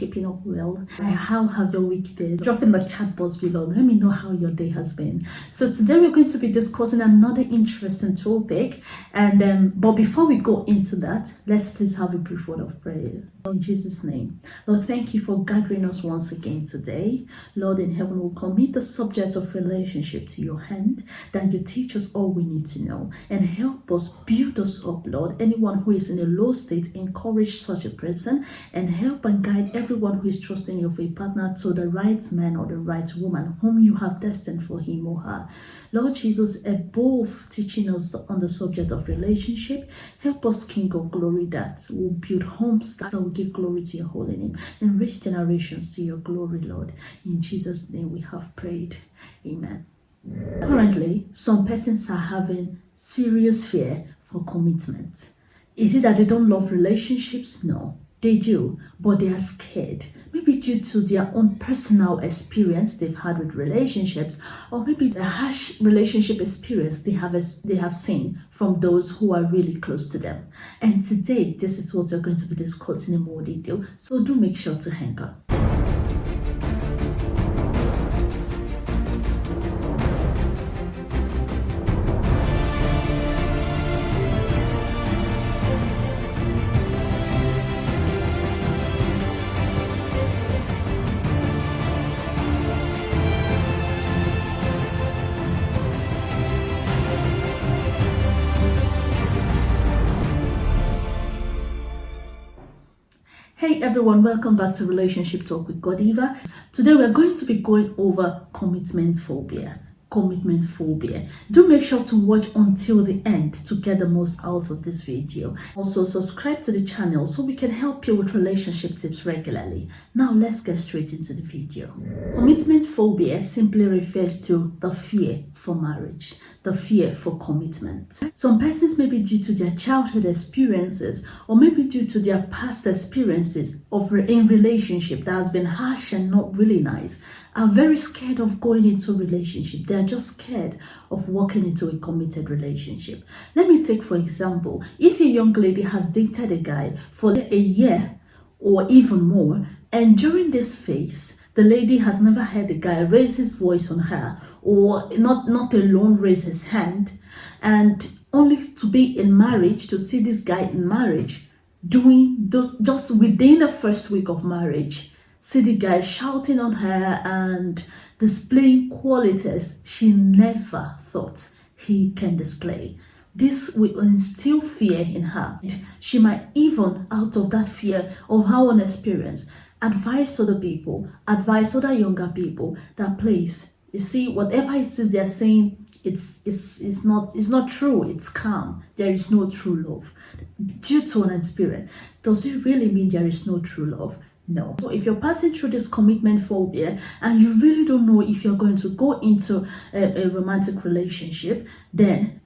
keeping up well. How have your week been? Drop in the chat box below. Let me know how your day has been. So today we're going to be discussing another interesting topic. And but before we go into that, let's please have a brief word of prayer. In Jesus' name, Lord, thank you for gathering us once again today. Lord in heaven, will commit the subject of relationship to your hand, that you teach us all we need to know and help us build us up, Lord. Anyone who is in a low state, encourage such a person and help and guide everyone who is trusting you for a partner to the right man or the right woman whom you have destined for him or her. Lord Jesus, above teaching us on the subject of relationship, help us, King of Glory, that will build homes that will give glory to your holy name and reach generations to your glory, Lord. In Jesus' name we have prayed. Amen. Currently, some persons are having serious fear for commitment. Is it that they don't love relationships? No, they do, but they are scared. Maybe due to their own personal experience they've had with relationships, or maybe the harsh relationship experience they have seen from those who are really close to them. And today, this is what we're going to be discussing in more detail. So do make sure to hang on. Hey everyone, welcome back to Relationship Talk with Godiva. Today we're going to be going over commitment phobia. Commitment phobia. Do make sure to watch until the end to get the most out of this video. Also subscribe to the channel so we can help you with relationship tips regularly. Now let's get straight into the video. Commitment phobia simply refers to the fear for marriage, the fear for commitment. Some persons, maybe due to their childhood experiences or maybe due to their past experiences in relationship that has been harsh and not really nice, are very scared of going into a relationship. They are just scared of walking into a committed relationship. Let me take for example, if a young lady has dated a guy for a year or even more, and during this phase, the lady has never heard the guy raise his voice on her or not alone raise his hand, and only to be in marriage, to see this guy in marriage, doing those just within the first week of marriage, see the guy shouting on her and displaying qualities she never thought he can display. This will instill fear in her. She might even, out of that fear of her own experience, advise other people, advise other younger people that please, you see, whatever it is they're saying, it's not true, it's calm. There is no true love. Due to an experience, does it really mean there is no true love? No. So if you're passing through this commitment phobia and you really don't know if you're going to go into a romantic relationship, then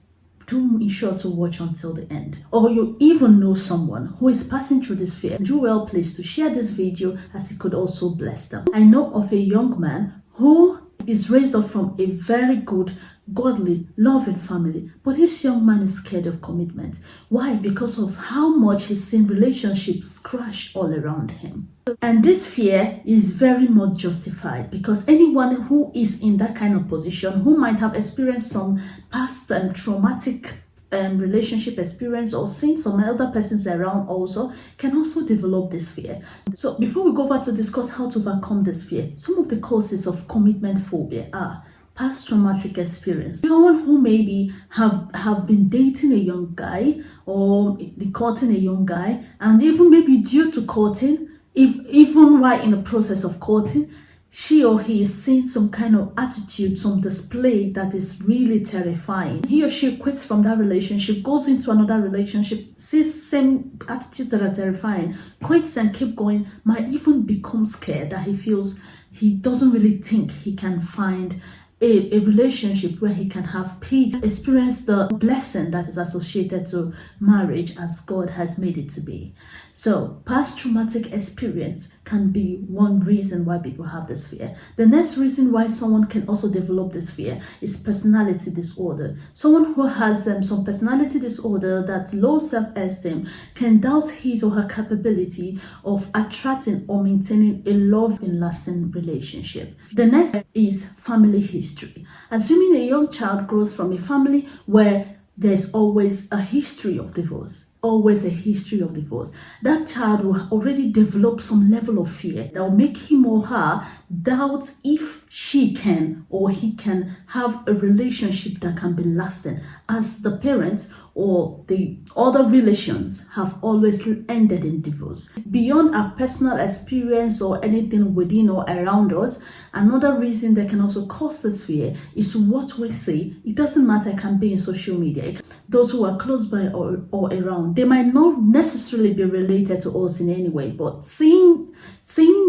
do ensure to watch until the end. Or you even know someone who is passing through this fear, do well please to share this video, as it could also bless them. I know of a young man who is raised up from a very good, godly, loving family, but this young man is scared of commitment. Why? Because of how much he's seen relationships crash all around him. And this fear is very much justified, because anyone who is in that kind of position, who might have experienced some past and traumatic relationship experience or seen some other persons around also, can also develop this fear. So before we go over to discuss how to overcome this fear, some of the causes of commitment phobia are past traumatic experience. Someone who maybe have been dating a young guy or courting a young guy, and even maybe due to courting, even while in the process of courting, she or he is seeing some kind of attitude, some display that is really terrifying. He or she quits from that relationship, goes into another relationship, sees same attitudes that are terrifying, quits and keep going, might even become scared that he feels he doesn't really think he can find a relationship where he can have peace, experience the blessing that is associated to marriage as God has made it to be. So past traumatic experience can be one reason why people have this fear. The next reason why someone can also develop this fear is personality disorder. Someone who has some personality disorder, that low self-esteem, can doubt his or her capability of attracting or maintaining a loving, lasting relationship. The next is family history. Assuming a young child grows from a family where there's always a history of divorce, that child will already develop some level of fear that will make him or her doubt if she can or he can have a relationship that can be lasting, as the parents or the other relations have always ended in divorce. Beyond our personal experience or anything within or around us, another reason that can also cause this fear is what we see. It doesn't matter, it can be in social media. Those who are close by or around, they might not necessarily be related to us in any way, but seeing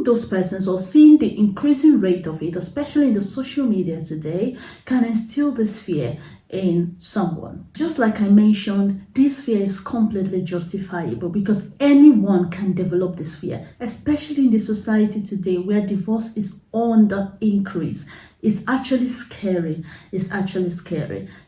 those persons or seeing the increasing rate of it, especially in the social media today, can instill this fear in someone. Just like I mentioned, this fear is completely justifiable because anyone can develop this fear, especially in the society today where divorce is on the increase. It's actually scary.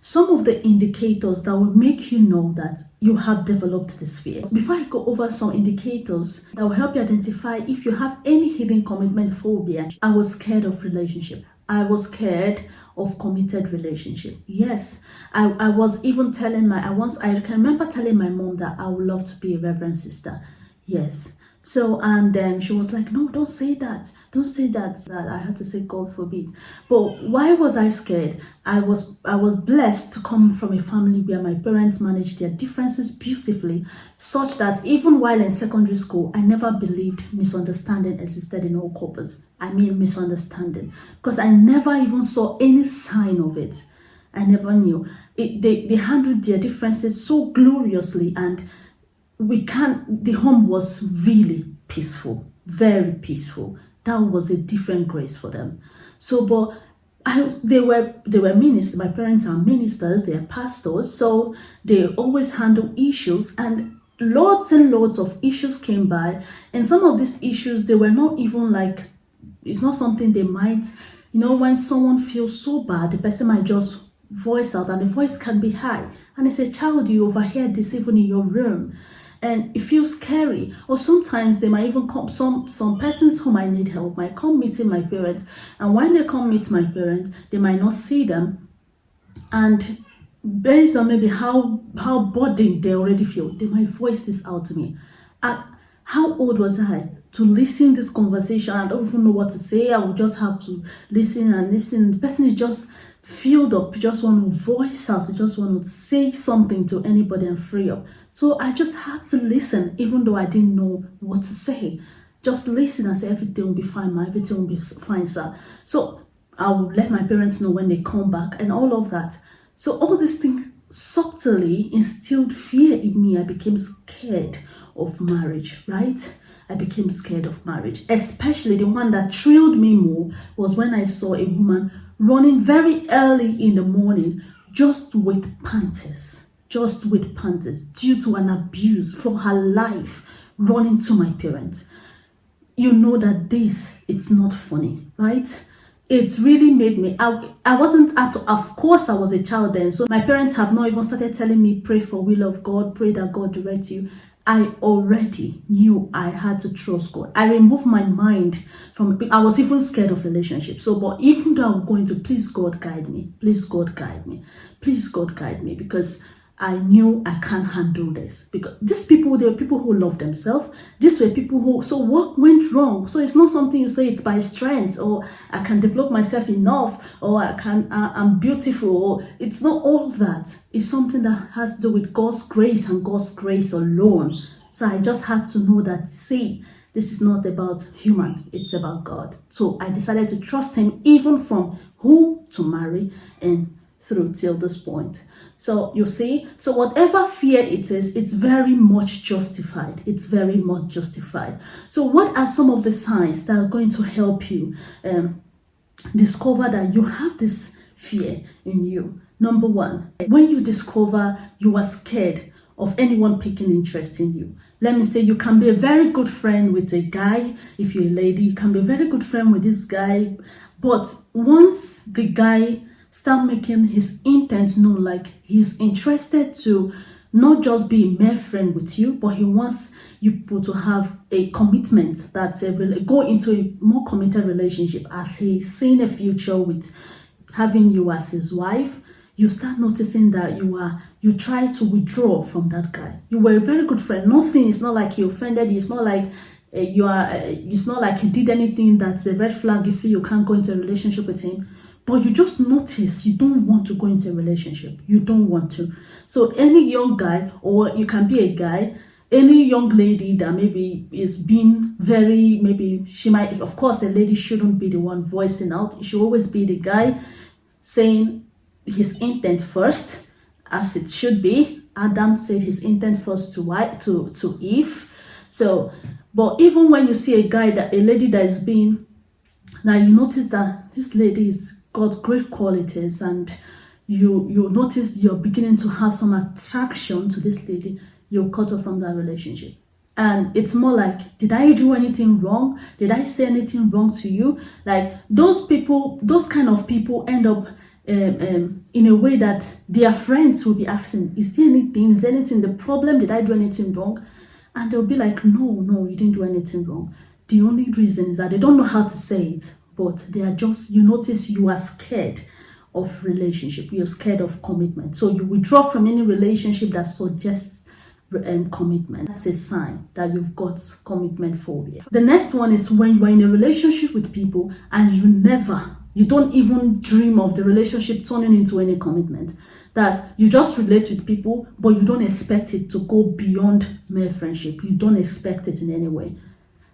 Some of the indicators that will make you know that you have developed this fear. Before I go over some indicators that will help you identify if you have any hidden commitment phobia, I was scared of relationship. I was scared of committed relationship. Yes, I was even telling I can remember telling my mom that I would love to be a reverend sister. Yes. So, and then she was like, no, don't say that. That I had to say, God forbid. But why was I scared? I was blessed to come from a family where my parents managed their differences beautifully, such that even while in secondary school, I never believed misunderstanding existed in all couples. I mean misunderstanding, because I never even saw any sign of it. I never knew. They handled their differences so gloriously, and the home was really peaceful, very peaceful. That was a different grace for them. So, but they were ministers. My parents are ministers, they are pastors, so they always handle issues, and lots of issues came by. And some of these issues, they were not even like, it's not something they might, when someone feels so bad, the person might just voice out, and the voice can be high. And as a child, you overhear this even in your room, and it feels scary. Or sometimes they might even come, some persons who might need help might come meeting my parents, and when they come meet my parents, they might not see them, and based on maybe how burdened they already feel, they might voice this out to me. How old was I to listen this conversation? I don't even know what to say. I would just have to listen and listen. The person is just filled up, just want to voice out, just want to say something to anybody and free up. So I just had to listen, even though I didn't know what to say. Just listen and say, everything will be fine, ma. Everything will be fine, sir. So I would let my parents know when they come back and all of that. So all these things subtly instilled fear in me. I became scared of marriage, right? I became scared of marriage. Especially the one that thrilled me more was when I saw a woman running very early in the morning just with panties due to an abuse for her life, running to my parents. You know that it's not funny, right? It really made me, I wasn't of course I was a child then, so my parents have not even started telling me, pray for will of God, pray that God direct you. I already knew I had to trust God. I removed my mind from, I was even scared of relationships. So, but even though I'm going to, please God guide me, please God guide me, because I knew I can't handle this. Because these people, they were people who love themselves. These were people who, so what went wrong? So it's not something you say it's by strength, or I can develop myself enough, or I'm beautiful, or it's not all of that. It's something that has to do with God's grace and God's grace alone. So I just had to know that, see, this is not about human, it's about God. So I decided to trust him, even from who to marry and through till this point. So you see, so whatever fear it is, it's very much justified. It's very much justified. So what are some of the signs that are going to help you discover that you have this fear in you. Number one, when you discover you are scared of anyone picking interest in you. Let me say, you can be a very good friend with a guy. If you're a lady, you can be a very good friend with this guy. But once the guy start making his intent known, like he's interested to not just be a mere friend with you, but he wants you people to have a commitment, that's go into a more committed relationship, as he's seeing a future with having you as his wife, you start noticing that you try to withdraw from that guy. You were a very good friend. Nothing. It's not like he offended you. It's not like it's not like he did anything that's a red flag. You feel you can't go into a relationship with him, but you just notice you don't want to go into a relationship. You don't want to. So any young guy, or you can be a guy, any young lady that maybe is being very, maybe she might, of course, a lady shouldn't be the one voicing out. It should always be the guy saying his intent first, as it should be. Adam said his intent first to Eve. So, but even when you see a lady that is being, now you notice that this lady is got great qualities, and you notice you're beginning to have some attraction to this lady, you'll cut off from that relationship. And it's more like, did I do anything wrong? Did I say anything wrong to you? Like those kind of people end up in a way that their friends will be asking, is there anything the problem? Did I do anything wrong? And they'll be like, no, you didn't do anything wrong. The only reason is that they don't know how to say it, but they are just, you notice you are scared of relationship. You're scared of commitment. So you withdraw from any relationship that suggests commitment. That's a sign that you've got commitment phobia. The next one is when you are in a relationship with people and you don't even dream of the relationship turning into any commitment. That you just relate with people, but you don't expect it to go beyond mere friendship. You don't expect it in any way.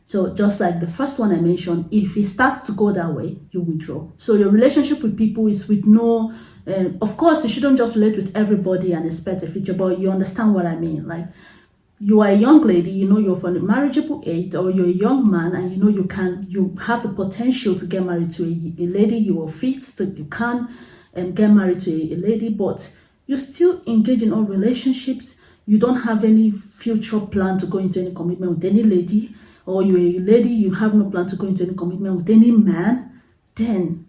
So just like the first one I mentioned, if it starts to go that way, you withdraw. So your relationship with people is with no, of course, you shouldn't just relate with everybody and expect a future, but you understand what I mean. Like, you are a young lady, you're from a marriageable age, or you're a young man, and you have the potential to get married to a lady. You are fit, so you can get married to a lady, but you still engage in all relationships. You don't have any future plan to go into any commitment with any lady, or you're a lady, you have no plan to go into any commitment with any man, then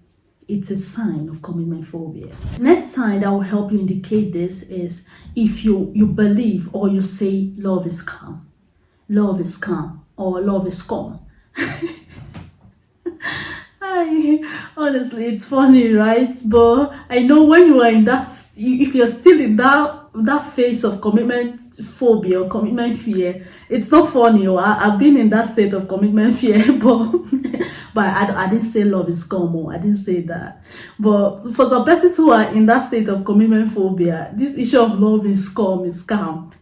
it's a sign of commitment phobia. Next sign that will help you indicate this is if you believe or you say love is calm. Love is calm, or love is calm. Honestly, it's funny, right? But I know when you are in that, if you're still in that phase of commitment phobia or commitment fear, it's not funny. Or I've been in that state of commitment fear, but I didn't say love is calm. Or I didn't say that. But for some persons who are in that state of commitment phobia, this issue of love is calm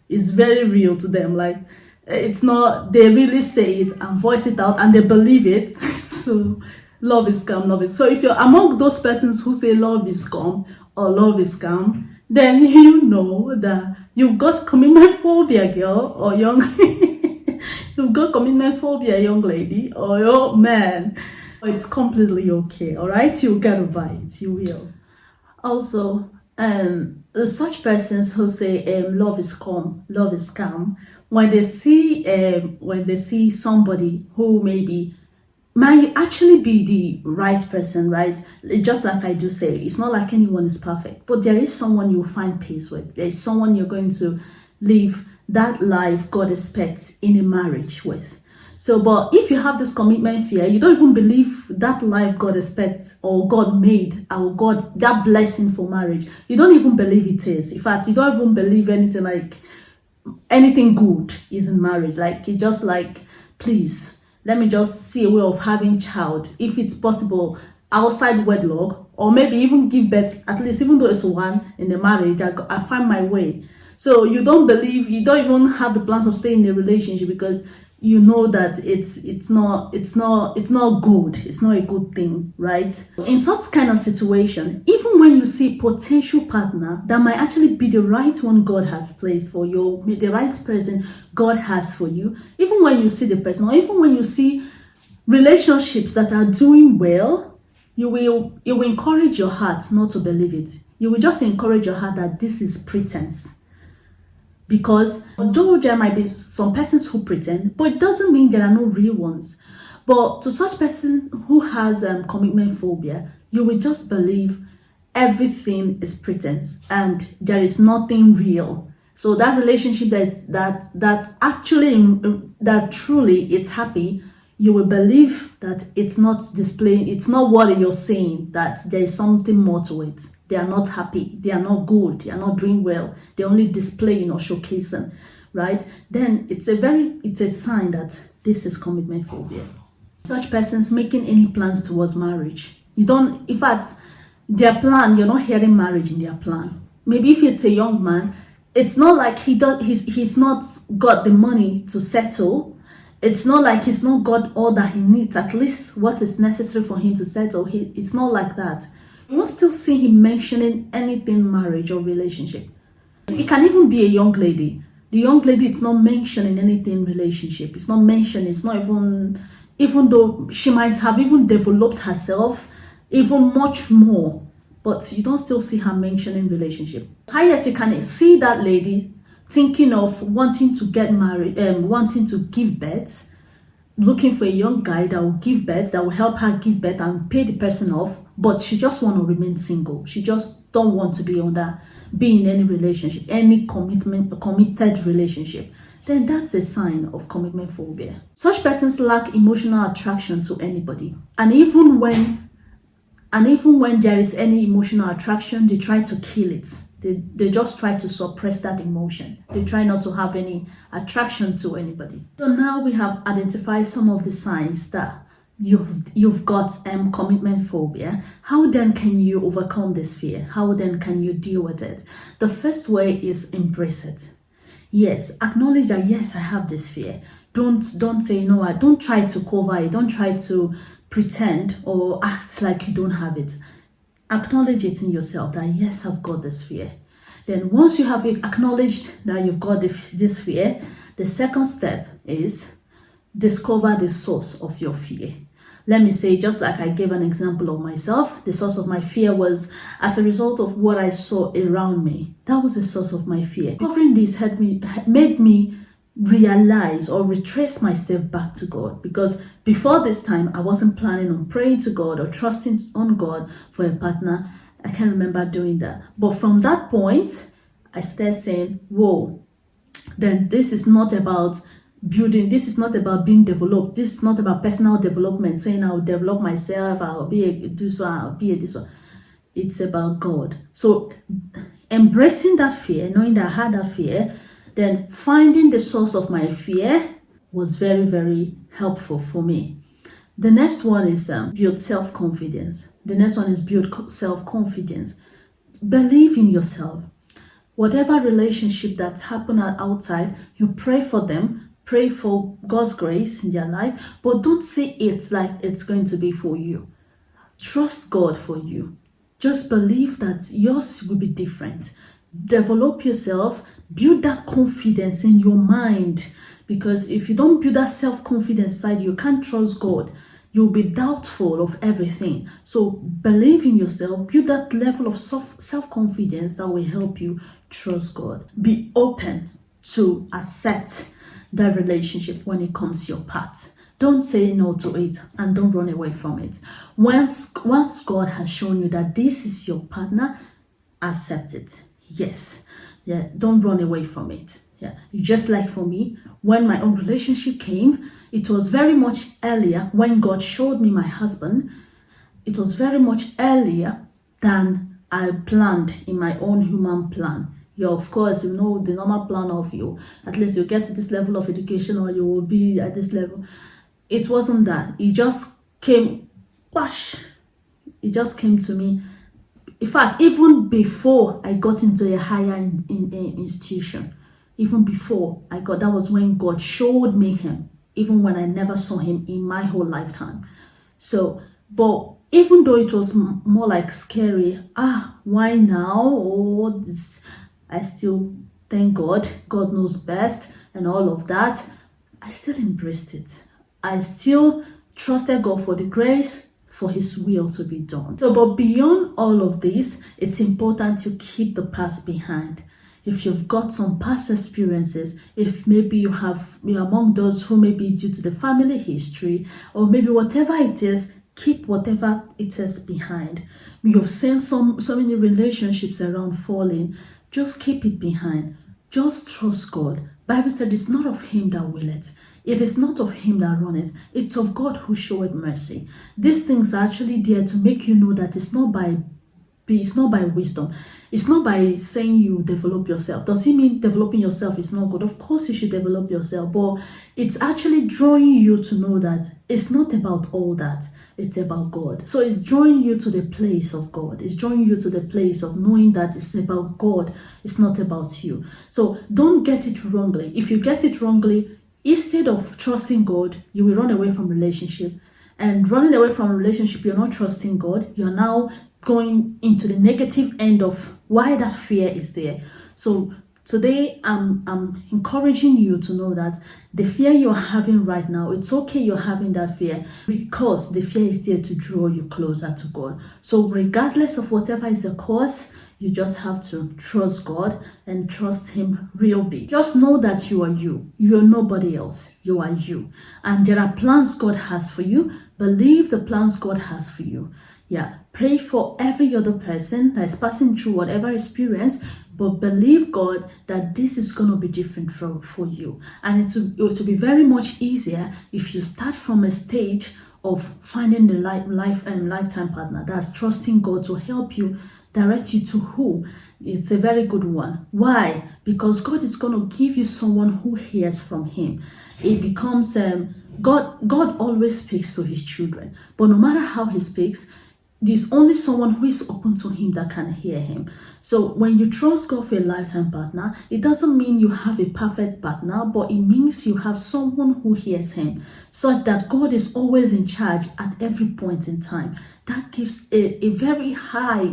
is very real to them. Like, it's not, they really say it and voice it out and they believe it. So love is calm, love is. So if you're among those persons who say love is calm or love is calm, then you know that you've got commitment phobia, girl, or young. You've got commitment phobia, young lady, or your man. It's completely okay, all right? You'll get over it, you will. Also, such persons who say love is calm, love is calm, when they see somebody who maybe might actually be the right person, right? Just like I do say, it's not like anyone is perfect, but there is someone you'll find peace with. There's someone you're going to live that life God expects in a marriage with. So, but if you have this commitment fear, you don't even believe that life God expects or God made, or God, that blessing for marriage, you don't even believe it is. In fact, you don't even believe anything good is in marriage. Like, you just like, please, let me just see a way of having child, if it's possible, outside wedlock, or maybe even give birth, at least, even though it's one in the marriage, I find my way. So you don't believe, you don't even have the plans of staying in a relationship because you know that it's not good. It's not a good thing, right? In such kind of situation, even when you see potential partner that might actually be the right one God has placed for you, the right person God has for you, even when you see the person, or even when you see relationships that are doing well, you will encourage your heart not to believe it. You will just encourage your heart that this is pretense. Because although there might be some persons who pretend, but it doesn't mean there are no real ones. But to such person who has commitment phobia, you will just believe everything is pretense and there is nothing real. So that relationship that actually that truly it's happy, you will believe that it's not displaying, it's not what you're saying, that there is something more to it. They are not happy, they are not good, they are not doing well, they're only displaying or showcasing, right? Then it's a sign that this is commitment phobia. Such persons making any plans towards marriage. You don't, in fact, their plan, you're not hearing marriage in their plan. Maybe if it's a young man, it's not like he's not got the money to settle. It's not like he's not got all that he needs, at least what is necessary for him to settle. It's not like that. You won't still see him mentioning anything marriage or relationship. It can even be a young lady. The young lady, it's not mentioning anything relationship. It's not mentioning, it's not even though she might have even developed herself even much more, but you don't still see her mentioning relationship. Highest you can see that lady thinking of wanting to get married, wanting to give birth, looking for a young guy that will give birth, that will help her give birth and pay the person off, but she just want to remain single. She just don't want to be in any relationship, any committed relationship. Then that's a sign of commitment phobia. Such persons lack emotional attraction to anybody, and even when there is any emotional attraction, they try to kill it. They just try to suppress that emotion. They try not to have any attraction to anybody. So now we have identified some of the signs that you've got commitment phobia. How then can you overcome this fear? How then can you deal with it? The first way is embrace it. Yes, acknowledge that yes, I have this fear. Don't say no. I don't try to cover it. Don't try to pretend or act like you don't have it. Acknowledge it in yourself that yes, I've got this fear. Then once you have acknowledged that you've got this fear, the second step is discover the source of your fear. Let me say, just like I gave an example of myself, the source of my fear was as a result of what I saw around me. That was the source of my fear. Covering this made me realize or retrace my step back to God, because before this time I wasn't planning on praying to God or trusting on God for a partner. I can't remember doing that, but from that point I started saying, whoa, then this is not about building, this is not about being developed, this is not about personal development, saying I'll develop myself, I'll be a this one, I'll be a this one. It's about God. So embracing that fear, knowing that I had that fear, then finding the source of my fear was very, very helpful for me. The next one is build self-confidence. The next one is build self-confidence. Believe in yourself. Whatever relationship that's happened outside, you pray for them, pray for God's grace in their life, but don't say it like it's going to be for you. Trust God for you. Just believe that yours will be different. Develop yourself, build that confidence in your mind, because if you don't build that self-confidence side, you can't trust God. You'll be doubtful of everything. So believe in yourself, build that level of self-confidence that will help you trust God. Be open to accept that relationship when it comes your path. Don't say no to it and don't run away from it. Once God has shown you that this is your partner, accept it. Yes. Yeah. Don't run away from it. Yeah. Just like for me, when my own relationship came, it was very much earlier when God showed me my husband. It was very much earlier than I planned in my own human plan. Yeah, of course, you know the normal plan of you. At least you get to this level of education or you will be at this level. It wasn't that. It just came, whoosh. It just came to me. In fact, even before I got into a higher institution, even before I got, that was when God showed me him, even when I never saw him in my whole lifetime. So, but even though it was more like scary, why now? Oh, this, I still thank God. God knows best and all of that. I still embraced it. I still trusted God for the grace, for his will to be done. So, but beyond all of this, it's important to keep the past behind. If you've got some past experiences, if maybe you're among those who may be due to the family history, or maybe whatever it is, keep whatever it is behind. You've seen so many relationships around falling. Just keep it behind. Just trust God. Bible said it's not of him that willeth. It is not of him that runneth. It's of God who showeth mercy. These things are actually there to make you know that it's not by wisdom. It's not by saying you develop yourself. Does it mean developing yourself is not good? Of course you should develop yourself, but it's actually drawing you to know that it's not about all that. It's about God. So it's drawing you to the place of God. It's drawing you to the place of knowing that it's about God. It's not about you. So don't get it wrongly. If you get it wrongly, instead of trusting God, you will run away from relationship. And running away from a relationship, you're not trusting God. You're now going into the negative end of why that fear is there. So today, I'm encouraging you to know that the fear you're having right now, it's okay you're having that fear, because the fear is there to draw you closer to God. So regardless of whatever is the cause, you just have to trust God and trust him real big. Just know that you are you. You are nobody else. You are you. And there are plans God has for you. Believe the plans God has for you. Yeah, pray for every other person that is passing through whatever experience, but believe God that this is going to be different for you. And it will be very much easier if you start from a stage of finding the lifetime partner. That's trusting God to help you, direct you to who. It's a very good one. Why? Because God is going to give you someone who hears from him. It becomes God always speaks to his children, but no matter how he speaks, there's only someone who is open to him that can hear him. So when you trust God for a lifetime partner, it doesn't mean you have a perfect partner, but it means you have someone who hears him, such that God is always in charge at every point in time. That gives a very high,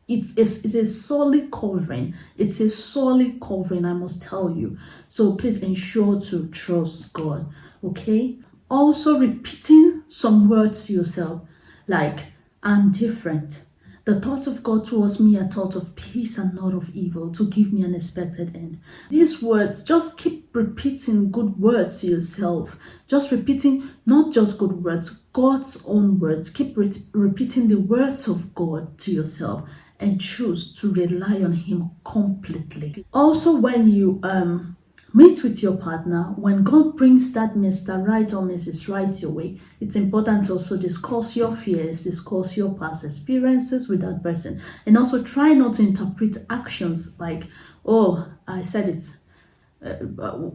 it's a solid covering. It's a solid covering, I must tell you. So please ensure to trust God, okay? Also repeating some words to yourself, like, I'm different. The thoughts of God towards me are thoughts of peace and not of evil, to give me an expected end. These words, just keep repeating good words to yourself. Just repeating, not just good words, God's own words. Keep repeating the words of God to yourself and choose to rely on him completely. Also, when you meet with your partner, when God brings that Mr. Right or Mrs. Right your way, it's important to also discuss your fears, discuss your past experiences with that person, and also try not to interpret actions like, oh, I said it.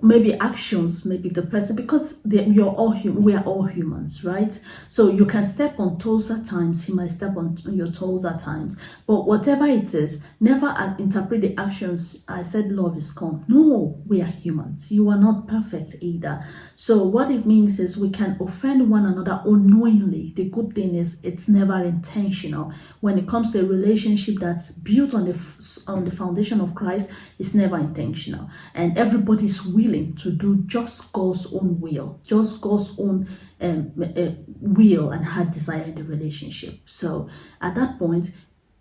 Maybe actions, maybe the person, because we are all humans, right? So you can step on toes at times, he might step on your toes at times, but whatever it is, never interpret the actions. I said love is calm. No, we are humans. You are not perfect either. So what it means is we can offend one another unknowingly. The good thing is it's never intentional. When it comes to a relationship that's built on the foundation of Christ, it's never intentional, and everybody is willing to do just God's own will, just God's own will and heart desire in the relationship. So at that point,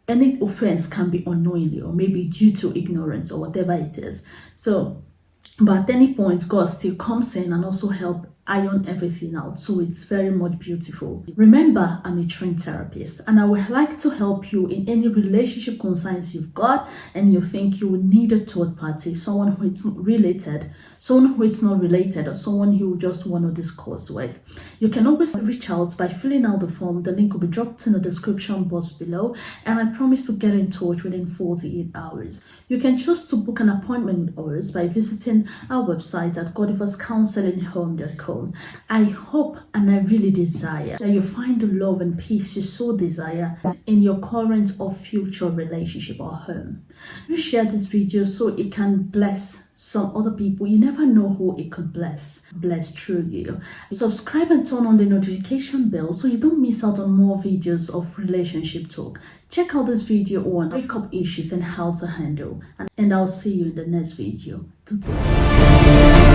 any offense can be unknowingly or maybe due to ignorance or whatever it is. So, but at any point, God still comes in and also help iron everything out. So it's very much beautiful. Remember, I'm a trained therapist, and I would like to help you in any relationship concerns you've got and you think you will need a third party, someone who is related, someone who is not related, or someone you just want to discuss with. You can always reach out by filling out the form. The link will be dropped in the description box below, and I promise to get in touch within 48 hours. You can choose to book an appointment with us by visiting our website at godivascounselinghome.com. I hope and I really desire that you find the love and peace you so desire in your current or future relationship or home. You share this video so it can bless some other people. You never know who it could bless through you. Subscribe and turn on the notification bell so you don't miss out on more videos of relationship talk. Check out this video on breakup issues and how to handle, and I'll see you in the next video. Today.